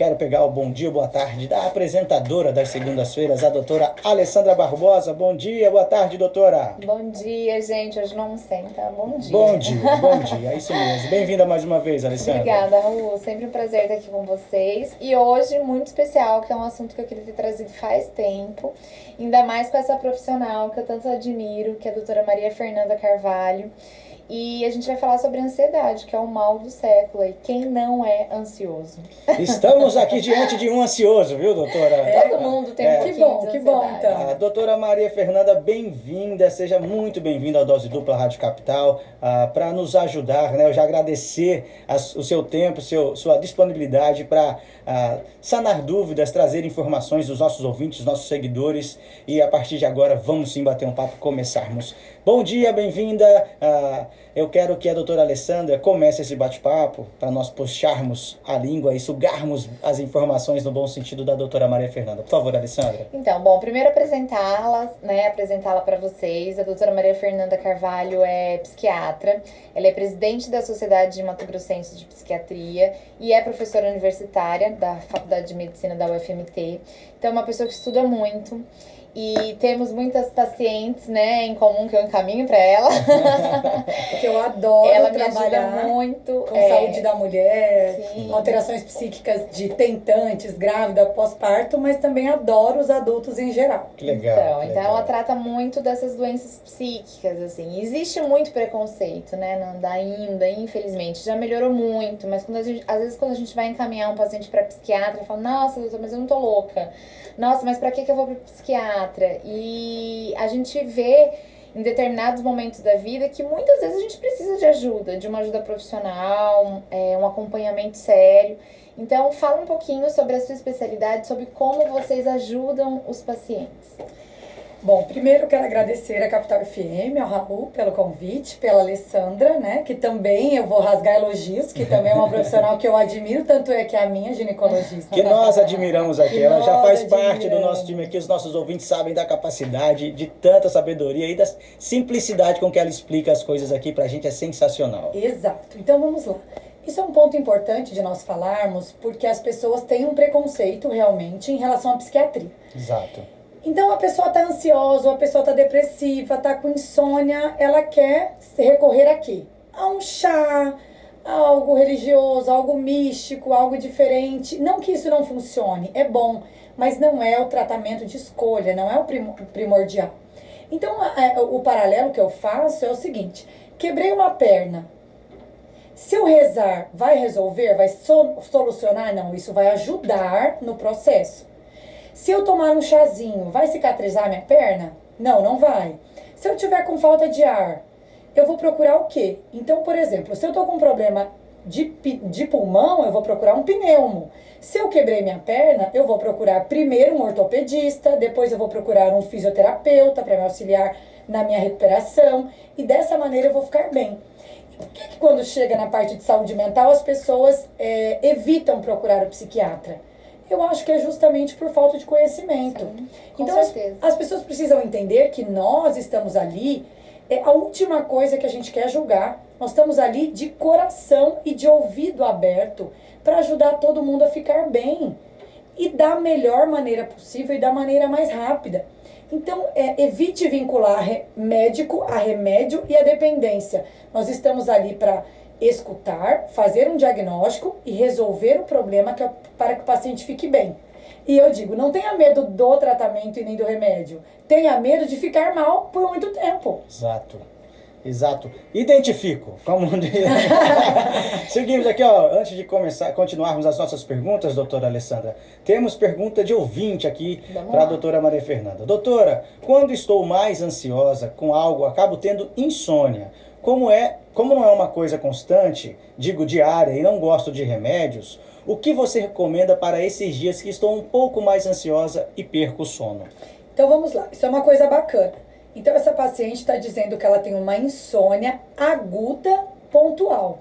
quero pegar o bom dia, boa tarde da apresentadora das segundas-feiras, a doutora Alessandra Barbosa. Bom dia, boa tarde, doutora. Bom dia, gente. Hoje não senta. Bom dia. Bom dia. É isso mesmo. Bem-vinda mais uma vez, Alessandra. Obrigada, Raul. Sempre um prazer estar aqui com vocês. E hoje, muito especial, que é um assunto que eu queria ter trazido faz tempo. Ainda mais com essa profissional que eu tanto admiro, que é a doutora Maria Fernanda Carvalho. E a gente vai falar sobre ansiedade, que é o mal do século. E quem não é ansioso? Estamos aqui diante de um ansioso, viu, doutora? Todo mundo tem um pouquinho de Que bom, ansiedade. então. A doutora Maria Fernanda, bem-vinda, seja muito bem-vinda ao Dose Dupla Rádio Capital, para nos ajudar, né? Eu já agradecer o seu tempo, sua disponibilidade para sanar dúvidas, trazer informações dos nossos ouvintes, nossos seguidores, e a partir de agora vamos sim bater um papo, começarmos. Bom dia, bem-vinda. Eu quero que a doutora Alessandra comece esse bate-papo para nós puxarmos a língua e sugarmos as informações no bom sentido da doutora Maria Fernanda. Por favor, Alessandra. Então, bom, primeiro apresentá-la para vocês. A doutora Maria Fernanda Carvalho é psiquiatra, ela é presidente da Sociedade de Mato Grossense de Psiquiatria e é professora universitária da Faculdade de Medicina da UFMT. Então, é uma pessoa que estuda muito. E temos muitas pacientes, né, em comum que eu encaminho para ela. Porque eu adoro Ela me trabalhar ajuda muito com saúde da mulher, sim. alterações psíquicas de tentantes, grávida, pós-parto, mas também adoro os adultos em geral. Que legal. Então ela trata muito dessas doenças psíquicas, assim. Existe muito preconceito, né, ainda, infelizmente. Já melhorou muito, mas às vezes quando a gente vai encaminhar um paciente para psiquiatra, fala, nossa, doutor, mas eu não tô louca. Nossa, mas pra que eu vou pro psiquiatra? E a gente vê em determinados momentos da vida que muitas vezes a gente precisa de ajuda, de uma ajuda profissional, um acompanhamento sério. Então, fala um pouquinho sobre a sua especialidade, sobre como vocês ajudam os pacientes. Bom, primeiro eu quero agradecer a Capital FM, ao Raul, pelo convite, pela Alessandra, né, que também eu vou rasgar elogios, que também é uma profissional que eu admiro, tanto é que é a minha ginecologista. Que nós admiramos aqui, Que ela já nós faz parte do admiramos. nosso time aqui, os nossos ouvintes sabem da capacidade, de tanta sabedoria e da simplicidade com que ela explica as coisas aqui pra gente, é sensacional. Exato. Então vamos lá. Isso é um ponto importante de nós falarmos, porque as pessoas têm um preconceito realmente em relação à psiquiatria. Exato. Então a pessoa está ansiosa, a pessoa está depressiva, está com insônia, ela quer recorrer a quê? A um chá, a algo religioso, algo místico, algo diferente. Não que isso não funcione, é bom, mas não é o tratamento de escolha, não é o primordial. Então o paralelo que eu faço é o seguinte, quebrei uma perna. Se eu rezar, vai resolver, vai solucionar? Não, isso vai ajudar no processo. Se eu tomar um chazinho, vai cicatrizar minha perna? Não, não vai. Se eu tiver com falta de ar, eu vou procurar o quê? Então, por exemplo, se eu tô com um problema de pulmão, eu vou procurar um pneumo. Se eu quebrei minha perna, eu vou procurar primeiro um ortopedista, depois eu vou procurar um fisioterapeuta para me auxiliar na minha recuperação, e dessa maneira eu vou ficar bem. E por que quando chega na parte de saúde mental as pessoas evitam procurar o psiquiatra? Eu acho que é justamente por falta de conhecimento. Sim, com então certeza. as pessoas precisam entender que nós estamos ali, é a última coisa que a gente quer julgar. Nós estamos ali de coração e de ouvido aberto para ajudar todo mundo a ficar bem. E da melhor maneira possível e da maneira mais rápida. Então, evite vincular médico a remédio e a dependência. Nós estamos ali para escutar, fazer um diagnóstico e resolver o problema para que o paciente fique bem. E eu digo, não tenha medo do tratamento e nem do remédio. Tenha medo de ficar mal por muito tempo. Exato. Identifico. Como Seguimos aqui, ó, antes de continuarmos as nossas perguntas, doutora Alessandra, temos pergunta de ouvinte aqui para a doutora Maria Fernanda. Doutora, quando estou mais ansiosa com algo, acabo tendo insônia. Como não é uma coisa constante, digo diária, e não gosto de remédios, o que você recomenda para esses dias que estou um pouco mais ansiosa e perco o sono? Então vamos lá, isso é uma coisa bacana. Então essa paciente está dizendo que ela tem uma insônia aguda pontual,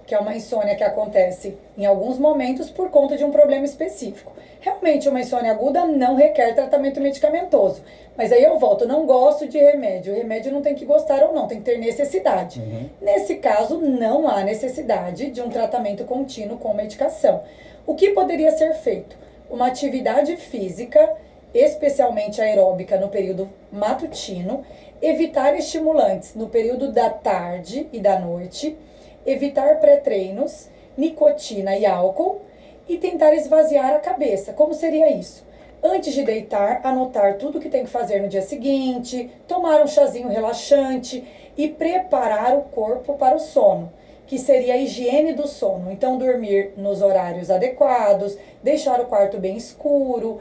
que é uma insônia que acontece em alguns momentos por conta de um problema específico. Realmente uma insônia aguda não requer tratamento medicamentoso. Mas aí eu volto, não gosto de remédio. O remédio não tem que gostar ou não, tem que ter necessidade. Nesse caso, não há necessidade de um tratamento contínuo com medicação. O que poderia ser feito? Uma atividade física, especialmente aeróbica no período matutino, evitar estimulantes no período da tarde e da noite, evitar pré-treinos, nicotina e álcool e tentar esvaziar a cabeça. Como seria isso? Antes de deitar, anotar tudo que tem que fazer no dia seguinte, tomar um chazinho relaxante e preparar o corpo para o sono, que seria a higiene do sono. Então, dormir nos horários adequados, deixar o quarto bem escuro,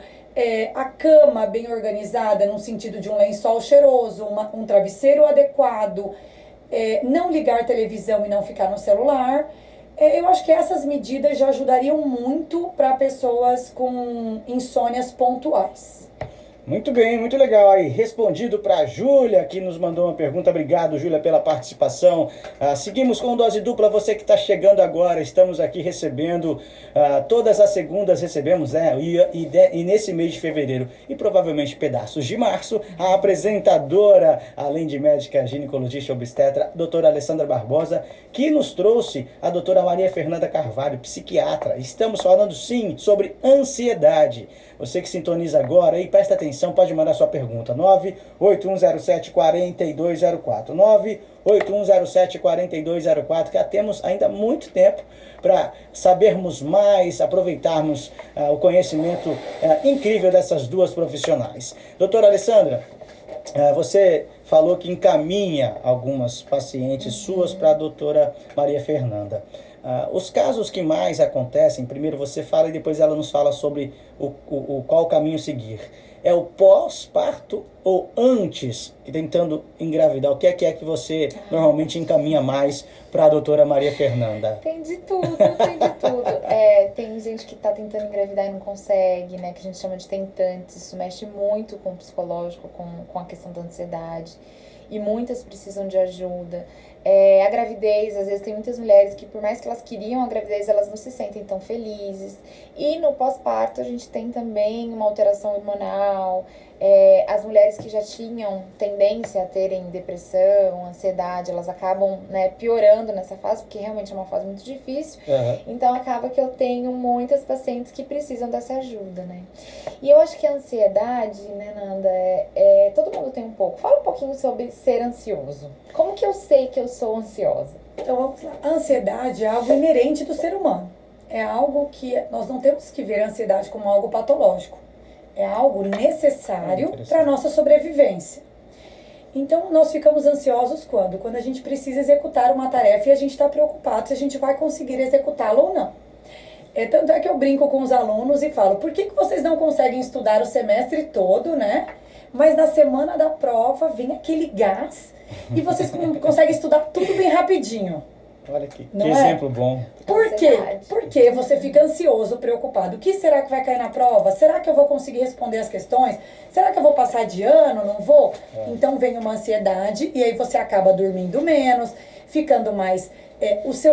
a cama bem organizada, no sentido de um lençol cheiroso, um travesseiro adequado, não ligar televisão e não ficar no celular. Eu acho que essas medidas já ajudariam muito para pessoas com insônias pontuais. Muito bem, muito legal aí. Respondido para a Júlia, que nos mandou uma pergunta. Obrigado, Júlia, pela participação. Seguimos com Dose Dupla. Você que está chegando agora, estamos aqui recebendo, todas as segundas recebemos, né? E nesse mês de fevereiro e provavelmente pedaços de março, a apresentadora, além de médica ginecologista e obstetra, doutora Alessandra Barbosa, que nos trouxe a doutora Maria Fernanda Carvalho, psiquiatra. Estamos falando, sim, sobre ansiedade. Você que sintoniza agora e presta atenção, pode mandar sua pergunta. 98107-4204. 98107-4204, que temos ainda muito tempo para sabermos mais, aproveitarmos o conhecimento incrível dessas duas profissionais. Doutora Alessandra, você falou que encaminha algumas pacientes suas para a doutora Maria Fernanda. Os casos que mais acontecem, primeiro você fala e depois ela nos fala sobre qual caminho seguir. É o pós-parto ou antes, tentando engravidar? O que é que você normalmente encaminha mais para a doutora Maria Fernanda? Tem de tudo, tem de tudo. Tem gente que está tentando engravidar e não consegue, né? Que a gente chama de tentantes. Isso mexe muito com o psicológico, com a questão da ansiedade. E muitas precisam de ajuda. A gravidez, às vezes tem muitas mulheres que por mais que elas queriam a gravidez, elas não se sentem tão felizes. E no pós-parto a gente tem também uma alteração hormonal. As mulheres que já tinham tendência a terem depressão, ansiedade, elas acabam, né, piorando nessa fase, porque realmente é uma fase muito difícil. Então acaba que eu tenho muitas pacientes que precisam dessa ajuda, né? E eu acho que a ansiedade, né, Nanda, todo mundo tem um pouco. Fala um pouquinho sobre ser ansioso. Como que eu sei que eu sou ansiosa? Então vamos lá. A ansiedade é algo inerente do ser humano. É algo que nós não temos que ver a ansiedade como algo patológico. É algo necessário para a nossa sobrevivência. Então, nós ficamos ansiosos quando? Quando a gente precisa executar uma tarefa e a gente está preocupado se a gente vai conseguir executá-la ou não. Tanto é que eu brinco com os alunos e falo, por que vocês não conseguem estudar o semestre todo, né? Mas na semana da prova vem aquele gás e vocês conseguem estudar tudo bem rapidinho. Olha que exemplo bom. Por quê? Porque você fica ansioso, preocupado. O que será que vai cair na prova? Será que eu vou conseguir responder as questões? Será que eu vou passar de ano? Não vou? Então vem uma ansiedade e aí você acaba dormindo menos, ficando mais...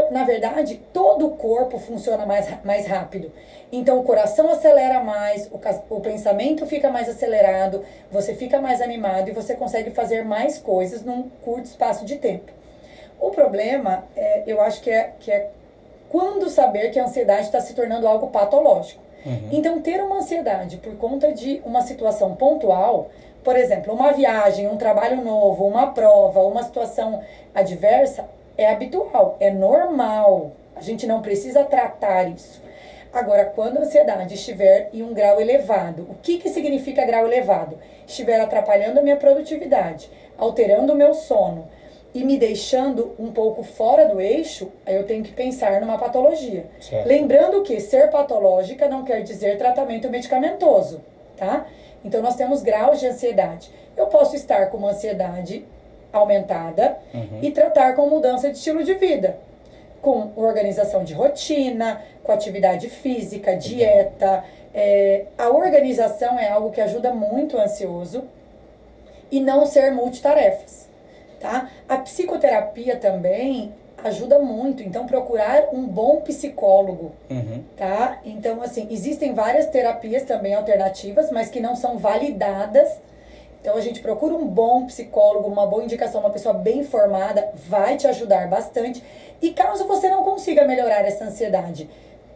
na verdade, todo o corpo funciona mais rápido. Então o coração acelera mais, o pensamento fica mais acelerado, você fica mais animado e você consegue fazer mais coisas num curto espaço de tempo. O problema, eu acho que é quando saber que a ansiedade está se tornando algo patológico. Então, ter uma ansiedade por conta de uma situação pontual, por exemplo, uma viagem, um trabalho novo, uma prova, uma situação adversa, é habitual, é normal. A gente não precisa tratar isso. Agora, quando a ansiedade estiver em um grau elevado, o que significa grau elevado? Estiver atrapalhando a minha produtividade, alterando o meu sono, e me deixando um pouco fora do eixo, aí eu tenho que pensar numa patologia. Certo. Lembrando que ser patológica não quer dizer tratamento medicamentoso, tá? Então nós temos graus de ansiedade. Eu posso estar com uma ansiedade aumentada e tratar com mudança de estilo de vida, com organização de rotina, com atividade física, dieta. A organização é algo que ajuda muito o ansioso e não ser multitarefas. Tá? A psicoterapia também ajuda muito, então procurar um bom psicólogo, tá? Então, assim, existem várias terapias também alternativas, mas que não são validadas. Então, a gente procura um bom psicólogo, uma boa indicação, uma pessoa bem formada, vai te ajudar bastante. E caso você não consiga melhorar essa ansiedade,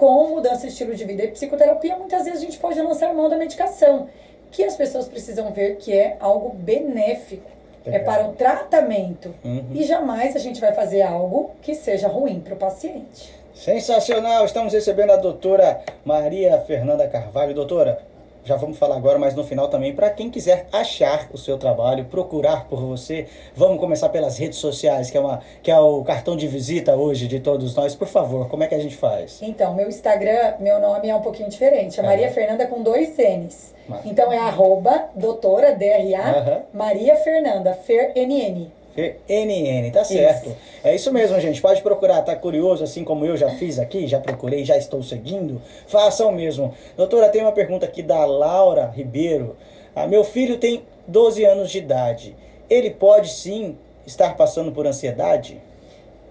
com mudança de estilo de vida e psicoterapia, muitas vezes a gente pode lançar mão da medicação, que as pessoas precisam ver que é algo benéfico. Legal. É para o tratamento. Uhum. E jamais a gente vai fazer algo que seja ruim para o paciente. Sensacional! Estamos recebendo a doutora Maria Fernanda Carvalho. Doutora, já vamos falar agora, mas no final também, para quem quiser achar o seu trabalho, procurar por você, vamos começar pelas redes sociais, que é o cartão de visita hoje de todos nós. Por favor, como é que a gente faz? Então, meu Instagram, meu nome é um pouquinho diferente. É Maria Fernanda com 2 N's. Então é @doutora, DRA, Maria Fernanda, FerNN. NN, tá certo. Isso. É isso mesmo, gente. Pode procurar, tá curioso, assim como eu já fiz aqui, já procurei, já estou seguindo. Façam mesmo. Doutora, tem uma pergunta aqui da Laura Ribeiro. Meu filho tem 12 anos de idade. Ele pode sim estar passando por ansiedade?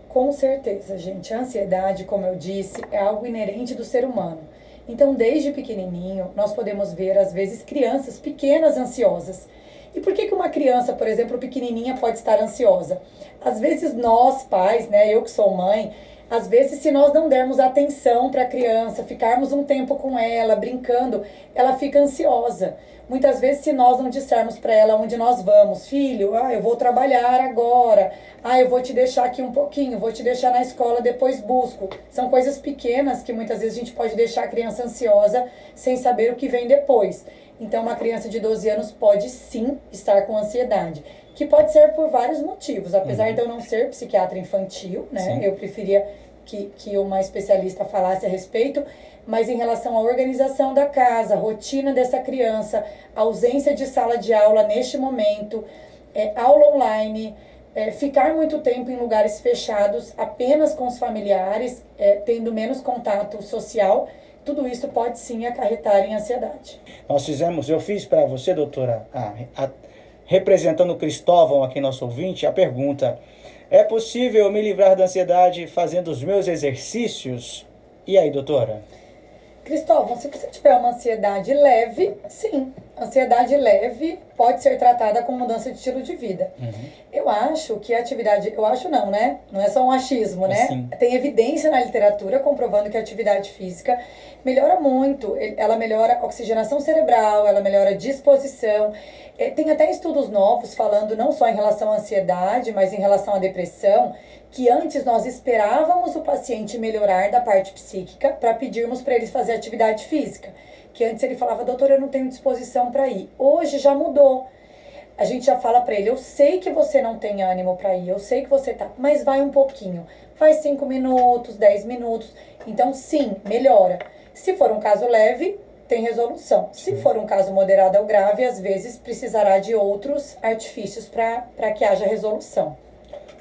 Com certeza, gente. A ansiedade, como eu disse, é algo inerente do ser humano. Então, desde pequenininho, nós podemos ver, às vezes, crianças pequenas ansiosas. E por que uma criança, por exemplo, pequenininha pode estar ansiosa? Às vezes nós, pais, né, eu que sou mãe, às vezes se nós não dermos atenção para a criança, ficarmos um tempo com ela, brincando, ela fica ansiosa. Muitas vezes se nós não dissermos para ela onde nós vamos, filho, eu vou trabalhar agora, eu vou te deixar aqui um pouquinho, vou te deixar na escola, depois busco. São coisas pequenas que muitas vezes a gente pode deixar a criança ansiosa sem saber o que vem depois. Então, uma criança de 12 anos pode sim estar com ansiedade, que pode ser por vários motivos. Apesar de eu não ser psiquiatra infantil, né? Sim. Eu preferia que uma especialista falasse a respeito, mas em relação à organização da casa, rotina dessa criança, ausência de sala de aula neste momento, aula online, ficar muito tempo em lugares fechados, apenas com os familiares, tendo menos contato social, tudo isso pode sim acarretar em ansiedade. Eu fiz para você, doutora, representando o Cristóvão aqui, nosso ouvinte, a pergunta: é possível me livrar da ansiedade fazendo os meus exercícios? E aí, doutora? Cristóvão, se você tiver uma ansiedade leve, sim, ansiedade leve pode ser tratada com mudança de estilo de vida. Uhum. Eu acho que a atividade, eu acho não, né? Não é só um achismo, né? Sim. Tem evidência na literatura comprovando que a atividade física melhora muito, ela melhora a oxigenação cerebral, ela melhora a disposição. Tem até estudos novos falando não só em relação à ansiedade, mas em relação à depressão, que antes nós esperávamos o paciente melhorar da parte psíquica para pedirmos para ele fazer atividade física. Que antes ele falava, doutora, eu não tenho disposição para ir. Hoje já mudou. A gente já fala para ele, eu sei que você não tem ânimo para ir, eu sei que você tá, mas vai um pouquinho. Faz 5 minutos, 10 minutos. Então, sim, melhora. Se for um caso leve, tem resolução. Se for um caso moderado ou grave, às vezes precisará de outros artifícios para que haja resolução.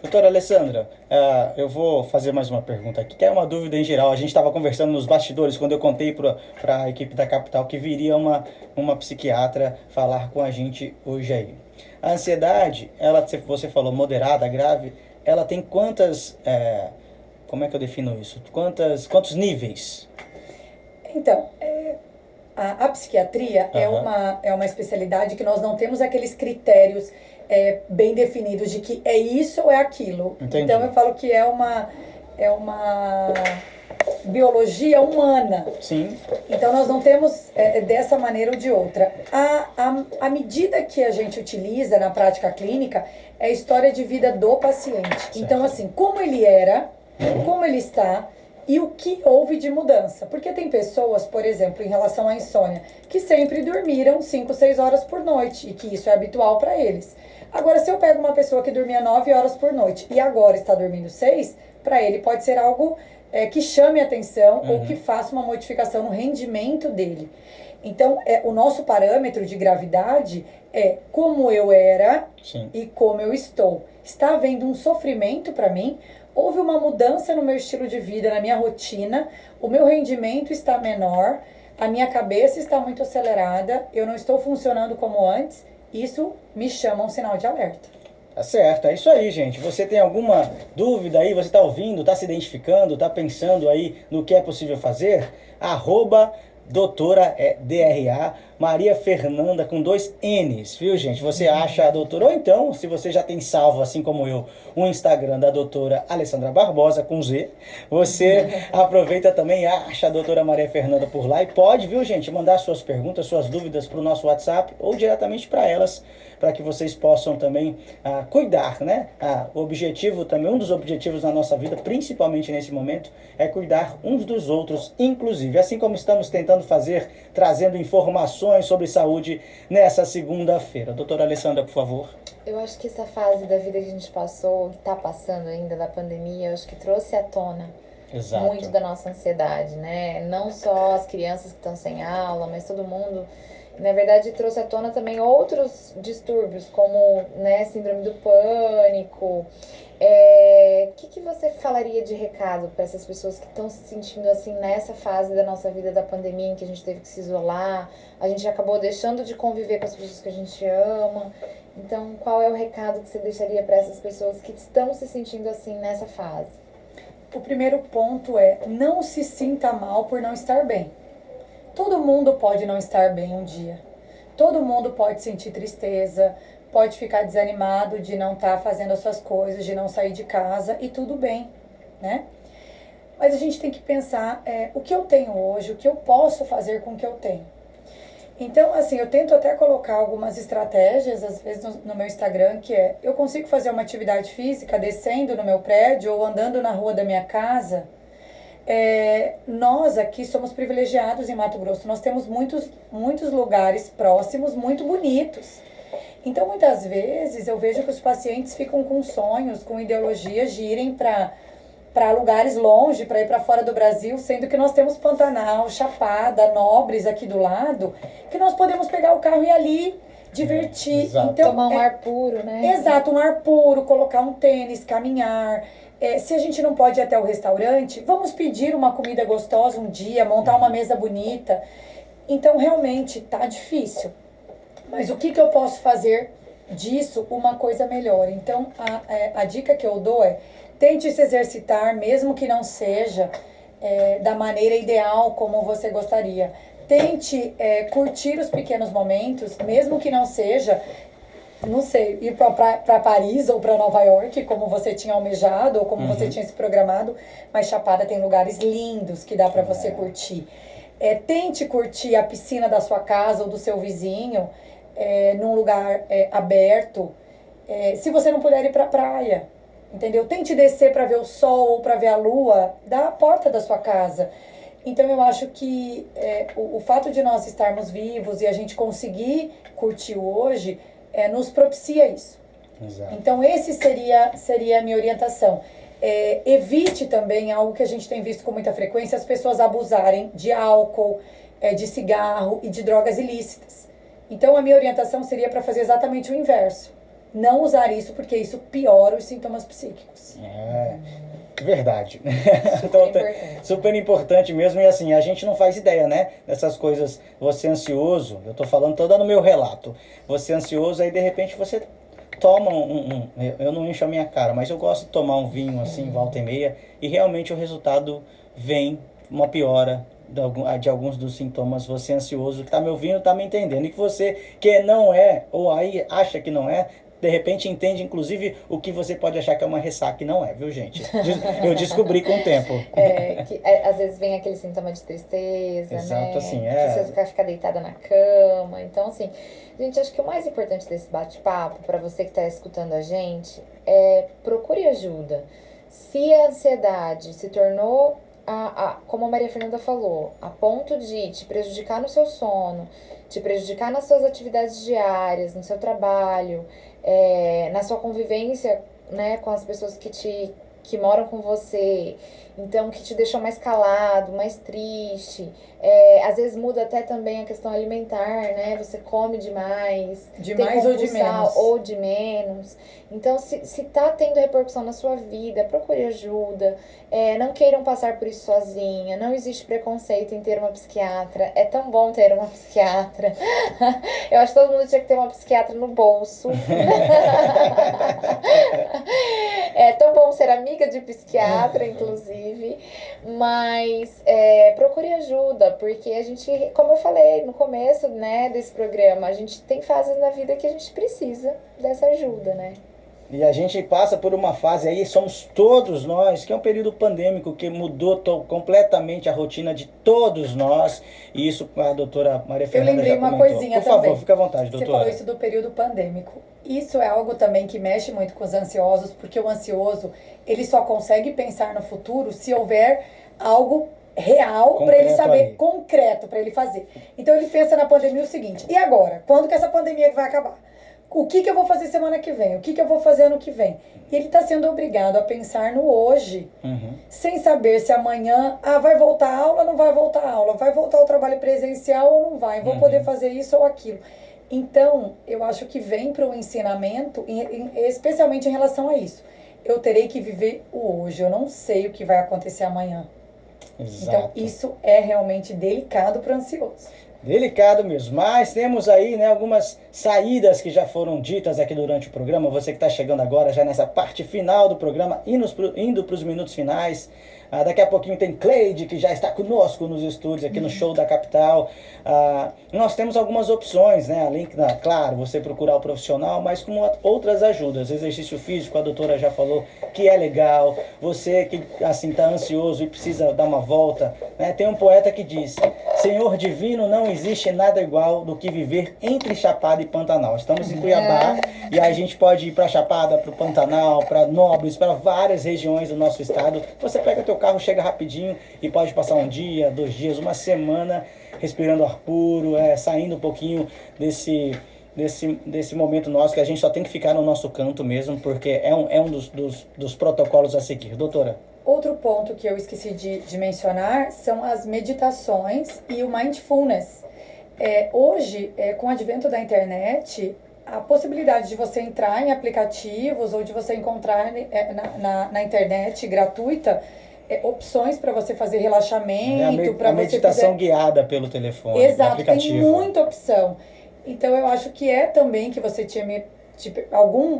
Doutora Alessandra, eu vou fazer mais uma pergunta aqui, que é uma dúvida em geral. A gente estava conversando nos bastidores, quando eu contei para a equipe da Capital que viria uma psiquiatra falar com a gente hoje aí. A ansiedade, você falou moderada, grave, ela tem quantas... como é que eu defino isso? Quantos níveis? Então, a psiquiatria é uma especialidade que nós não temos aqueles critérios bem definidos de que é isso ou é aquilo. Entendi. Então eu falo que é uma biologia humana. Sim. Então nós não temos dessa maneira ou de outra. A medida que a gente utiliza na prática clínica é a história de vida do paciente. Certo. Então assim, como ele era, como ele está e o que houve de mudança. Porque tem pessoas, por exemplo, em relação à insônia, que sempre dormiram 5, 6 horas por noite e que isso é habitual para eles. Agora, se eu pego uma pessoa que dormia 9 horas por noite e agora está dormindo 6, para ele pode ser algo que chame a atenção ou que faça uma modificação no rendimento dele. Então, o nosso parâmetro de gravidade é como eu era e como eu estou. Está havendo um sofrimento para mim? Houve uma mudança no meu estilo de vida, na minha rotina, o meu rendimento está menor, a minha cabeça está muito acelerada, eu não estou funcionando como antes, isso me chama um sinal de alerta. Tá certo, é isso aí, gente. Você tem alguma dúvida aí, você está ouvindo, está se identificando, está pensando aí no que é possível fazer? @doutora DRA Maria Fernanda com 2 N's, viu, gente? Você acha a doutora, ou então, se você já tem salvo, assim como eu, o Instagram da doutora Alessandra Barbosa, com Z, você aproveita também, acha a doutora Maria Fernanda por lá e pode, viu, gente, mandar suas perguntas, suas dúvidas para o nosso WhatsApp ou diretamente para elas, para que vocês possam também cuidar, né? O objetivo também, um dos objetivos na nossa vida, principalmente nesse momento, é cuidar uns dos outros, inclusive, assim como estamos tentando fazer, trazendo informações sobre saúde nessa segunda-feira. Doutora Alessandra, por favor. Eu acho que essa fase da vida que a gente passou, que está passando ainda da pandemia, eu acho que trouxe à tona Exato. muito da nossa ansiedade, né? Não só as crianças que estão sem aula, mas todo mundo. Na verdade, trouxe à tona também outros distúrbios, como, né, síndrome do pânico. O que você falaria de recado para essas pessoas que estão se sentindo assim nessa fase da nossa vida da pandemia, em que a gente teve que se isolar, a gente acabou deixando de conviver com as pessoas que a gente ama? Então, qual é o recado que você deixaria para essas pessoas que estão se sentindo assim nessa fase? O primeiro ponto é: não se sinta mal por não estar bem. Todo mundo pode não estar bem um dia. Todo mundo pode sentir tristeza, pode ficar desanimado de não estar fazendo as suas coisas, de não sair de casa, e tudo bem, né? Mas a gente tem que pensar o que eu tenho hoje, o que eu posso fazer com o que eu tenho. Então, assim, eu tento até colocar algumas estratégias, às vezes no meu Instagram, que eu consigo fazer uma atividade física descendo no meu prédio ou andando na rua da minha casa. Nós aqui somos privilegiados em Mato Grosso, nós temos muitos lugares próximos, muito bonitos. Então, muitas vezes, eu vejo que os pacientes ficam com sonhos, com ideologias de irem para lugares longe, para ir para fora do Brasil, sendo que nós temos Pantanal, Chapada, Nobres aqui do lado, que nós podemos pegar o carro e ir ali, divertir. Exato. Então, tomar um ar puro, né? Exato, um ar puro, colocar um tênis, caminhar. Se a gente não pode ir até o restaurante, vamos pedir uma comida gostosa um dia, montar uma mesa bonita. Então, realmente, tá difícil. Mas o que eu posso fazer disso uma coisa melhor? Então, a dica que eu dou tente se exercitar, mesmo que não seja da maneira ideal como você gostaria. Tente curtir os pequenos momentos, mesmo que não seja, não sei, ir para Paris ou para Nova York, como você tinha almejado ou como você tinha se programado, mas Chapada tem lugares lindos que dá para você curtir. Tente curtir a piscina da sua casa ou do seu vizinho, num lugar aberto. Se você não puder ir para a praia, entendeu? Tente descer para ver o sol ou para ver a lua da porta da sua casa. Então, eu acho que o fato de nós estarmos vivos e a gente conseguir curtir o hoje nos propicia isso. Exato. Então, esse seria a minha orientação. Evite também algo que a gente tem visto com muita frequência, as pessoas abusarem de álcool, de cigarro e de drogas ilícitas. Então, a minha orientação seria para fazer exatamente o inverso. Não usar isso, porque isso piora os sintomas psíquicos. Verdade. Super importante. Super importante mesmo. E assim, a gente não faz ideia, né? Dessas coisas. Você ansioso, eu tô falando toda no meu relato. Você ansioso, aí de repente você toma eu não encho a minha cara, mas eu gosto de tomar um vinho assim, volta e meia, e realmente o resultado vem uma piora de alguns dos sintomas. Você ansioso, que tá me ouvindo, tá me entendendo. E que você que não é, ou aí acha que não é, de repente entende, inclusive, o que você pode achar que é uma ressaca e não é, viu, gente? Eu descobri com o tempo. Às vezes vem aquele sintoma de tristeza, Exato, né? assim, Que você ficar deitada na cama. Então, assim, gente, acho que o mais importante desse bate-papo, para você que está escutando a gente, procure ajuda. Se a ansiedade se tornou, como a Maria Fernanda falou, a ponto de te prejudicar no seu sono, te prejudicar nas suas atividades diárias, no seu trabalho, na sua convivência, né, com as pessoas que moram com você, então que te deixam mais calado, mais triste, às vezes muda até também a questão alimentar, né, você come demais Ou de menos. Ou de menos. Então, se tá tendo repercussão na sua vida, procure ajuda, não queiram passar por isso sozinha, não existe preconceito em ter uma psiquiatra, é tão bom ter uma psiquiatra. Eu acho que todo mundo tinha que ter uma psiquiatra no bolso. É tão bom ser amiga dica de psiquiatra, inclusive, mas procure ajuda, porque a gente, como eu falei no começo, né, desse programa, a gente tem fases na vida que a gente precisa dessa ajuda, né? E a gente passa por uma fase aí, somos todos nós, que é um período pandêmico que mudou completamente a rotina de todos nós. E isso a doutora Maria Fernanda eu lembrei já uma comentou. coisinha por também. favor, fica à vontade, doutora. Você falou isso do período pandêmico. Isso é algo também que mexe muito com os ansiosos, porque o ansioso, ele só consegue pensar no futuro se houver algo real para ele saber, ali. concreto para ele fazer. Então ele pensa na pandemia o seguinte: e agora? Quando que essa pandemia vai acabar? O que eu vou fazer semana que vem? O que eu vou fazer ano que vem? E ele está sendo obrigado a pensar no hoje, sem saber se amanhã vai voltar a aula ou não vai voltar a aula, vai voltar o trabalho presencial ou não vai, vou poder fazer isso ou aquilo. Então, eu acho que vem para o ensinamento, especialmente em relação a isso. Eu terei que viver o hoje, eu não sei o que vai acontecer amanhã. Exato. Então, isso é realmente delicado para o ansioso. Delicado mesmo, mas temos aí, né, algumas saídas que já foram ditas aqui durante o programa. Você que está chegando agora já nessa parte final do programa, indo para os minutos finais. Daqui a pouquinho tem Cleide, que já está conosco nos estúdios aqui no Show da Capital. Nós temos algumas opções, né? Além, claro, você procurar o profissional, mas com outras ajudas. Exercício físico, a doutora já falou que é legal. Você que assim está ansioso e precisa dar uma volta, né? Tem um poeta que diz: Senhor divino, não existe nada igual do que viver entre Chapada e Pantanal. Estamos em Cuiabá e aí a gente pode ir para Chapada, para o Pantanal, para Nobres, para várias regiões do nosso estado. Você pega teu carro, chega rapidinho e pode passar um dia, 2 dias, uma semana respirando ar puro, saindo um pouquinho desse momento nosso que a gente só tem que ficar no nosso canto mesmo, porque é um dos protocolos a seguir. Doutora? Outro ponto que eu esqueci de mencionar são as meditações e o mindfulness. Hoje, com o advento da internet, a possibilidade de você entrar em aplicativos ou de você encontrar na internet gratuita opções para você fazer relaxamento, para a você meditação guiada pelo telefone, exato, aplicativo. Tem muita opção. Então eu acho que também que você tinha algum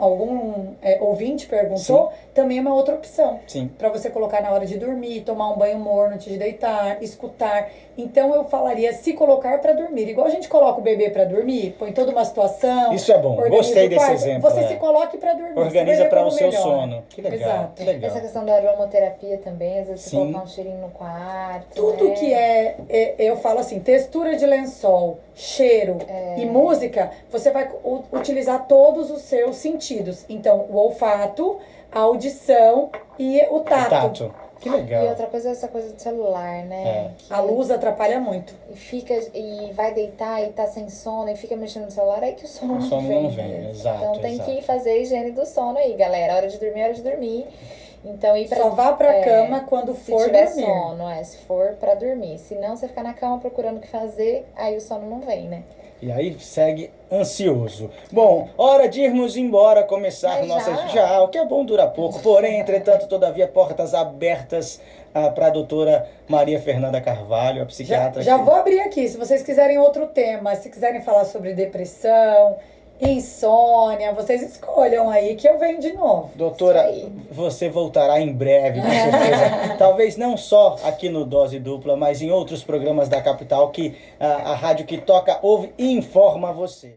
ouvinte perguntou, sim, também é uma outra opção. Sim. Para você colocar na hora de dormir, tomar um banho morno antes de deitar, escutar. Então eu falaria se colocar para dormir. Igual a gente coloca o bebê para dormir, põe toda uma situação. Isso é bom, gostei desse exemplo. Você se coloque para dormir. Organiza para o seu sono. Que legal. Exato. Que legal. Essa questão da aromaterapia também, às vezes sim, você colocar um cheirinho no quarto. Tudo né? que eu falo assim, textura de lençol, cheiro e música, você vai utilizar todos os seus sentidos. Então, o olfato, a audição e o tato. Que legal. E outra coisa é essa coisa do celular, né? A luz atrapalha muito. E vai deitar e tá sem sono e fica mexendo no celular, aí que o sono não vem. Exato. Então tem que fazer a higiene do sono aí, galera. Hora de dormir. Então, só vá pra cama quando for dormir. Se tiver sono, se for pra dormir. Se não, você ficar na cama procurando o que fazer, aí o sono não vem, né? E aí segue ansioso. Bom, hora de irmos embora, começar nossa... Já, o que é bom dura pouco. Porém, entretanto, todavia, portas abertas para a doutora Maria Fernanda Carvalho, a psiquiatra. Já vou abrir aqui, se vocês quiserem outro tema, se quiserem falar sobre depressão, insônia, vocês escolham aí que eu venho de novo. Doutora, você voltará em breve, com certeza. Talvez não só aqui no Dose Dupla, mas em outros programas da capital que a rádio que toca, ouve e informa você.